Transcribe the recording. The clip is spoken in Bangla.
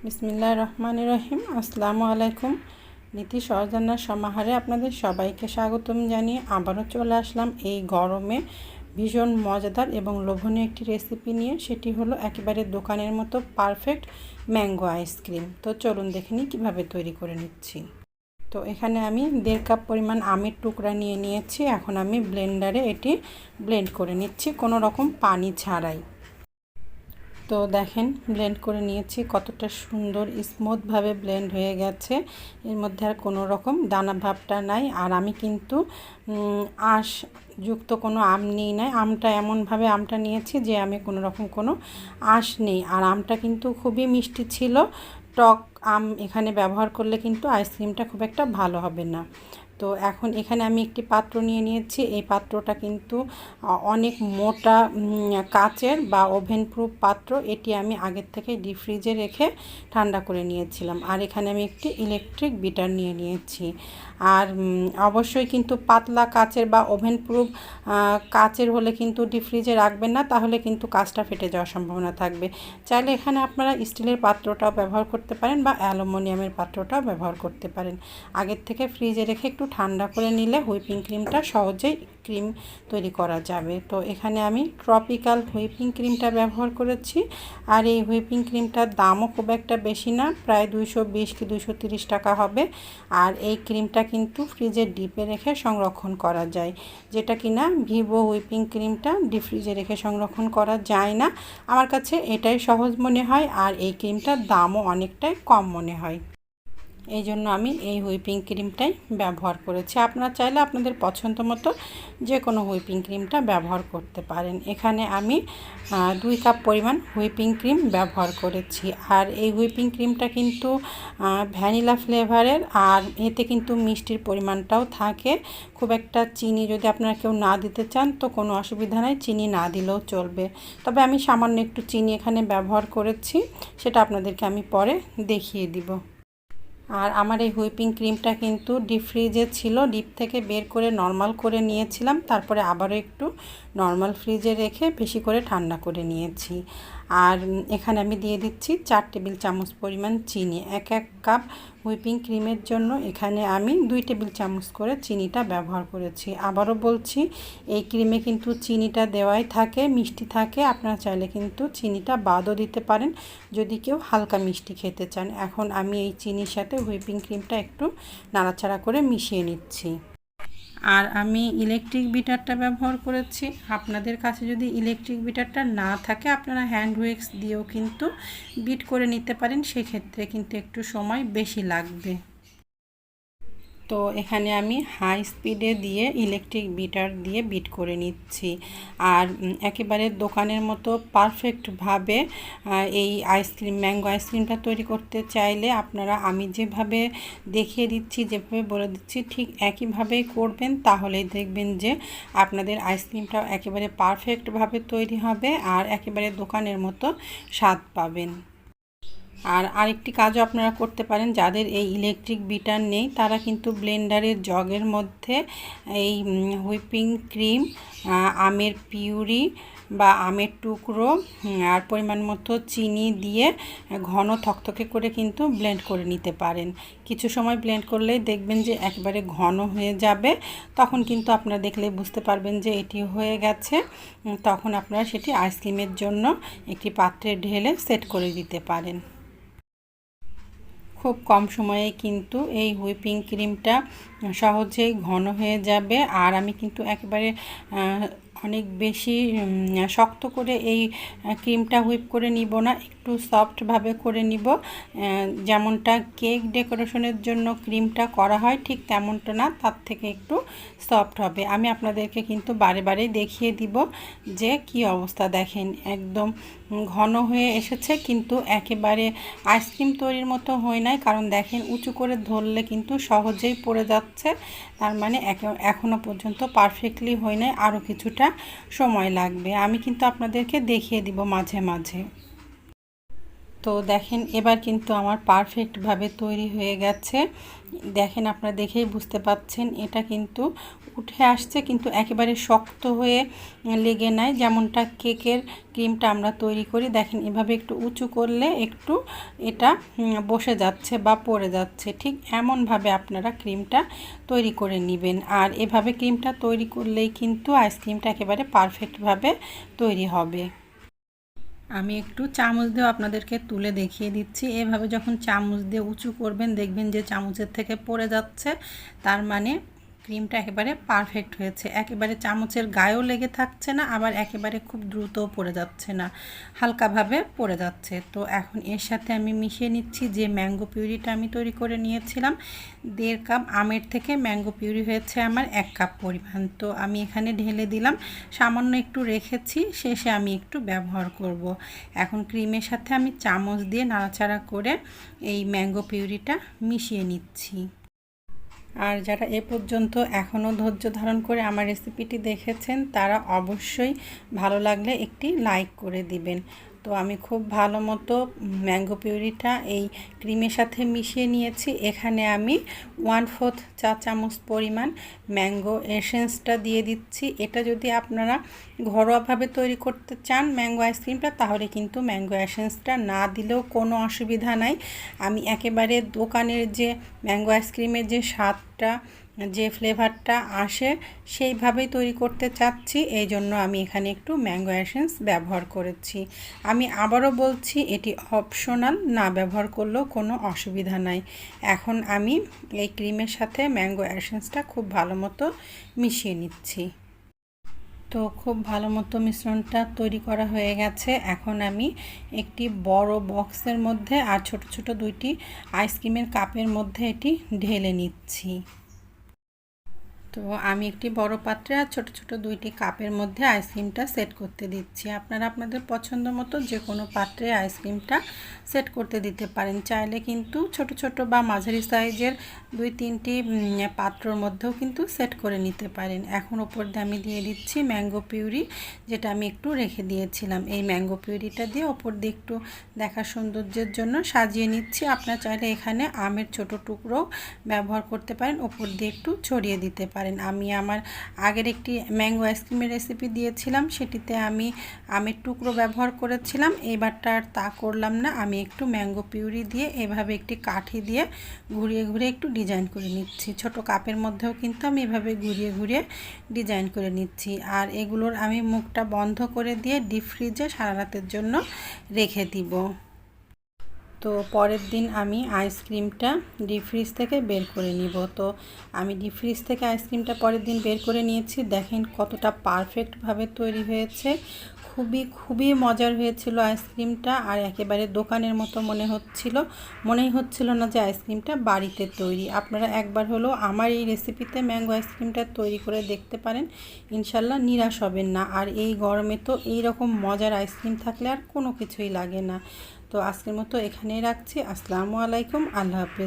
বিসমিল্লাহির রহমানির রহিম। আসসালামু আলাইকুম। নীতি সহজ সমাহারে আপনাদের সবাইকে স্বাগতম জানিয়ে আবারও চলে আসলাম এই গরমে ভীষণ মজাদার এবং লোভনীয় একটি রেসিপি নিয়ে। সেটি হলো একেবারে দোকানের মতো পারফেক্ট ম্যাঙ্গো আইসক্রিম। তো চলুন দেখে নিই কীভাবে তৈরি করে নিচ্ছি। তো এখানে আমি 1.5 কাপ পরিমাণ আমের টুকরা নিয়ে নিয়েছি। এখন আমি ব্লেন্ডারে এটি ব্লেন্ড করে নিচ্ছি কোনো রকম পানি ছাড়াই। তো দেখেন ব্লেন্ড করে নিয়েছি, কতটা সুন্দর স্মুথভাবে ব্লেন্ড হয়ে গেছে। এর মধ্যে আর কোনো রকম দানা ভাবটা নাই। আর আমি কিন্তু আঁশ যুক্ত কোনো আম নিই নাই। আমটা এমনভাবে আমটা নিয়েছি যে আমি কোনো রকম কোনো আঁশ নেই। আর আমটা কিন্তু খুবই মিষ্টি ছিল। টক আম এখানে ব্যবহার করলে কিন্তু আইসক্রিমটা খুব একটা ভালো হবে না। তো এখন এখানে আমি একটি পাত্র নিয়ে নিয়েছি। এই পাত্রটা কিন্তু অনেক মোটা কাচের বা ওভেন প্রুফ পাত্র। এটি আমি আগের থেকে ডিপ ফ্রিজে রেখে ঠান্ডা করে নিয়েছিলাম। আর এখানে আমি একটি ইলেকট্রিক বিটার নিয়ে নিয়েছি। আর অবশ্যই কিন্তু পাতলা কাচের বা ওভেন প্রুফ কাচের হলে কিন্তু ডিপ ফ্রিজে রাখবেন না, তাহলে কিন্তু কাচটা ফেটে যাওয়ার সম্ভাবনা থাকবে। চাইলে এখানে আপনারা স্টিলের পাত্রটাও ব্যবহার করতে পারেন বা অ্যালুমিনিয়ামের পাত্রটাও ব্যবহার করতে পারেন। আগের থেকে ফ্রিজে রেখে একটু ঠান্ডা করে নিলে হুইপিং ক্রিমটা সহজেই ক্রিম তৈরি করা যাবে। তো এখানে আমি ট্রপিক্যাল হুইপিং ক্রিমটা ব্যবহার করেছি। আর এই হুইপিং ক্রিমটার দামও খুব একটা বেশি না, প্রায় 220 কি 230 টাকা হবে। আর এই ক্রিমটা কিন্তু ফ্রিজের ডিপে রেখে সংরক্ষণ করা যায়, যেটা কিনা ভিভো হুইপিং ক্রিমটা ডিপ ফ্রিজে রেখে সংরক্ষণ করা যায় না। আমার কাছে এটাই সহজ মনে হয়, আর এই ক্রিমটার দামও অনেকটাই কম মনে হয়। এই জন্য আমি এই হুইপিং ক্রিমটাই ব্যবহার করেছি। আপনারা চাইলে আপনাদের পছন্দ মতো যে কোনো হুইপিং ক্রিমটা ব্যবহার করতে পারেন। এখানে আমি 2 কাপ পরিমাণ হুইপিং ক্রিম ব্যবহার করেছি। আর এই হুইপিং ক্রিমটা কিন্তু ভ্যানিলা ফ্লেভারের, আর এতে কিন্তু মিষ্টির পরিমাণটাও থাকে। খুব একটা চিনি যদি আপনারা কেউ না দিতে চান তো কোনো অসুবিধা নাই, চিনি না দিলেও চলবে। তবে আমি সামান্য একটু চিনি এখানে ব্যবহার করেছি, সেটা আপনাদেরকে আমি পরে দেখিয়ে দিব। আর আমার এই হুইপিং ক্রিমটা কিন্তু ডিপ ফ্রিজে ছিল, ডিপ থেকে বের করে নর্মাল করে নিয়েছিলাম, তারপরে আবারও একটু নর্মাল ফ্রিজে রেখে বেশি করে ঠান্ডা করে নিয়েছি। আর এখানে আমি দিয়ে দিচ্ছি 4 টেবিল চামচ পরিমাণ চিনি। এক কাপ হুইপিং ক্রিমের জন্য এখানে আমি 2 টেবিল চামচ করে চিনিটা ব্যবহার করেছি। আবারও বলছি, এই ক্রিমে কিন্তু চিনিটা দেওয়াই থাকে, মিষ্টি থাকে। আপনারা চাইলে কিন্তু চিনিটা বাদও দিতে পারেন যদি কেউ হালকা মিষ্টি খেতে চান। এখন আমি এই চিনির সাথে হুইপিং ক্রিমটা একটু নাড়াচাড়া করে মিশিয়ে নিচ্ছি। আর আমি ইলেকট্রিক বিটারটা ব্যবহার করেছি। আপনাদের কাছে যদি ইলেকট্রিক বিটারটা না থাকে আপনারা হ্যান্ড উইক্স দিয়েও কিন্তু বিট করে নিতে পারেন, সেক্ষেত্রে কিন্তু একটু সময় বেশি লাগবে। তো এখানে আমি হাই স্পিডে দিয়ে ইলেকট্রিক বিটার দিয়ে বিট করে নিচ্ছি। আর একেবারে দোকানের মতো পারফেক্টভাবে এই ম্যাঙ্গো আইসক্রিমটা তৈরি করতে চাইলে আপনারা আমি যেভাবে দেখিয়ে দিচ্ছি, যেভাবে বলে দিচ্ছি ঠিক একইভাবেই করবেন, তাহলেই দেখবেন যে আপনাদের আইসক্রিমটাও একেবারে পারফেক্টভাবে তৈরি হবে আর একেবারে দোকানের মতো স্বাদ পাবেন। আর আরেকটি কাজও আপনারা করতে পারেন, যাদের এই ইলেকট্রিক বিটার নেই তারা কিন্তু ব্লেন্ডারের জগের মধ্যে এই হুইপিং ক্রিম, আমের পিউরি বা আমের টুকরো আর পরিমাণ মতো চিনি দিয়ে ঘন থকথকে করে কিন্তু ব্লেন্ড করে নিতে পারেন। কিছু সময় ব্লেন্ড করলেই দেখবেন যে একেবারে ঘন হয়ে যাবে। তখন কিন্তু আপনারা দেখলে বুঝতে পারবেন যে এটি হয়ে গেছে। তখন আপনারা সেটি আইসক্রিমের জন্য একটি পাত্রে ঢেলে সেট করে দিতে পারেন। খুব কম সময়ে কিন্তু এই হুইপিং ক্রিমটা সহজেই ঘন হয়ে যাবে। আর আমি কিন্তু একেবারে অনেক বেশি শক্ত করে এই ক্রিমটা হুইপ করে নিব না, একটু সফটভাবে করে নিব। যেমনটা কেক ডেকোরেশনের জন্য ক্রিমটা করা হয় ঠিক তেমনটা না, তার থেকে একটু সফট হবে। আমি আপনাদেরকে কিন্তু বারে বারে দেখিয়ে দিব যে কি অবস্থা। দেখেন একদম ঘন হয়ে এসেছে, কিন্তু একেবারে আইসক্রিম তৈরির মতো হয় নাই, কারণ দেখেন উঁচু করে ধরলে কিন্তু সহজেই পড়ে যাচ্ছে। তার মানে এখনও পর্যন্ত পারফেক্টলি হয় নাই, আরও কিছুটা সময় লাগবে। আমি কিন্তু আপনাদেরকে দেখিয়ে দিব মাঝে মাঝে। তো দেখেন এবার কিন্তু আমার পারফেক্টভাবে তৈরি হয়ে গেছে। দেখেন আপনারা দেখেই বুঝতে পাচ্ছেন এটা কিন্তু উঠে আসছে, কিন্তু একেবারে শক্ত হয়ে লেগে নাই, যেমনটা কেকের ক্রিমটা আমরা তৈরি করি। দেখেন এভাবে একটু উঁচু করলে একটু এটা বসে যাচ্ছে বা পড়ে যাচ্ছে, ঠিক এমনভাবে আপনারা ক্রিমটা তৈরি করে নেবেন। আর এভাবে ক্রিমটা তৈরি করলেই কিন্তু আইসক্রিমটা একেবারে পারফেক্টভাবে তৈরি হবে। আমি একটু চামচ দিয়ে আপনাদেরকে তুলে দেখিয়ে দিচ্ছি। এভাবে যখন চামচ দিয়ে উঁচু করবেন দেখবেন যে চামচের থেকে পড়ে যাচ্ছে, তার মানে ক্রিমটা একেবারে পারফেক্ট হয়েছে। একেবারে চামচের গায়েও লেগে থাকছে না, আবার একেবারে খুব দ্রুতও পড়ে যাচ্ছে না, হালকাভাবে পড়ে যাচ্ছে। তো এখন এর সাথে আমি মিশিয়ে নিচ্ছি যে ম্যাঙ্গো পিউরিটা আমি তৈরি করে নিয়েছিলাম। 1.5 কাপ আমের থেকে ম্যাঙ্গো পিউরি হয়েছে আমার 1 কাপ পরিমাণ। তো আমি এখানে ঢেলে দিলাম, সামান্য একটু রেখেছি, শেষে আমি একটু ব্যবহার করব। এখন ক্রিমের সাথে আমি চামচ দিয়ে নাড়াচাড়া করে এই ম্যাঙ্গো পিউরিটা মিশিয়ে নিচ্ছি। আর যারা এ পর্যন্ত এখনও ধৈর্য ধারণ করে আমার রেসিপিটি দেখেছেন তারা অবশ্যই ভালো লাগলে একটি লাইক করে দিবেন। তো আমি খুব ভালো মতো ম্যাঙ্গো পিউরিটা এই ক্রিমের সাথে মিশিয়ে নিয়েছি। এখানে আমি 1/4 চা চামচ পরিমাণ ম্যাঙ্গো এসেন্সটা দিয়ে দিচ্ছি। এটা যদি আপনারা ঘরোয়াভাবে তৈরি করতে চান ম্যাঙ্গো আইসক্রিমটা, তাহলে কিন্তু ম্যাঙ্গো এসেন্সটা না দিলেও কোনো অসুবিধা নাই। আমি একেবারে দোকানের যে ম্যাঙ্গো আইসক্রিমের যে স্বাদটা, যে ফ্লেভারটা আসে সেইভাবেই তৈরি করতে চাচ্ছি, এই জন্য আমি এখানে একটু ম্যাঙ্গো এসেন্স ব্যবহার করেছি। আমি আবারও বলছি এটি অপশনাল, না ব্যবহার করলেও কোনো অসুবিধা নাই। এখন আমি এই ক্রিমের সাথে ম্যাঙ্গো এসেন্সটা খুব ভালো মতো মিশিয়ে নিচ্ছি। তো খুব ভালো মতো মিশ্রণটা তৈরি করা হয়ে গেছে। এখন আমি একটি বড় বক্সের মধ্যে আর ছোট ছোট 2টি আইসক্রিমের কাপের মধ্যে এটি ঢেলে নিচ্ছি। তো আমি একটি বড় পাত্রে আর ছোট ছোট 2টি কাপের মধ্যে আইসক্রিমটা সেট করতে দিচ্ছি। আপনারা আপনাদের পছন্দ মতো যে কোনো পাত্রে আইসক্রিমটা সেট করতে দিতে পারেন। চাইলে কিন্তু ছোট ছোট বা মাঝারি সাইজের 2-3টি পাত্রর মধ্যেও কিন্তু সেট করে নিতে পারেন। এখন ওপর দিয়ে আমি দিয়ে দিচ্ছি ম্যাঙ্গো পিউরি, যেটা আমি একটু রেখে দিয়েছিলাম। এই ম্যাঙ্গো পিউরিটা দিয়ে ওপর দিয়ে একটু দেখা সৌন্দর্যের জন্য সাজিয়ে নিচ্ছি। আপনারা চাইলে এখানে আমের ছোট টুকরো ব্যবহার করতে পারেন, ওপর দিয়ে একটু ছড়িয়ে দিতে পারেন। আমি আমার আগের একটি ম্যাঙ্গো আইসক্রিমের রেসিপি দিয়েছিলাম, সেটিতে আমি আমের টুকরো ব্যবহার করেছিলাম। এবারটা আর তা করলাম না, আমি একটু ম্যাঙ্গো পিউরি দিয়ে এভাবে একটি কাঠি দিয়ে ঘুরিয়ে ঘুরিয়ে একটু ডিজাইন করে নিচ্ছি। ছোট কাপের মধ্যেও কিন্তু আমি এভাবে ঘুরিয়ে ঘুরিয়ে ডিজাইন করে নিচ্ছি। আর এগুলোর আমি মুখটা বন্ধ করে দিয়ে ডিপ ফ্রিজে সারা রাতের জন্য রেখে দিব। তো পরের দিন আমি আইসক্রিমটা ডিপ ফ্রিজ থেকে বের করে নিব। তো আমি ডিপ ফ্রিজ থেকে আইসক্রিমটা পরের দিন বের করে নিয়েছি। দেখেন কতটা পারফেক্টভাবে তৈরি হয়েছে, খুবই মজার হয়েছিল আইসক্রিমটা। আর একেবারে দোকানের মতো মনেই হচ্ছিল না যে আইসক্রিমটা বাড়িতে তৈরি। আপনারা একবার হলেও আমার এই রেসিপিতে ম্যাঙ্গো আইসক্রিমটা তৈরি করে দেখতে পারেন, ইনশাল্লাহ নিরাশ হবেন না। আর এই গরমে তো এই রকম মজার আইসক্রিম থাকলে আর কোনো কিছুই লাগে না। তো আজকের মতো এখানেই রাখছি। আসসালামু আলাইকুম, আল্লাহ হাফেজ।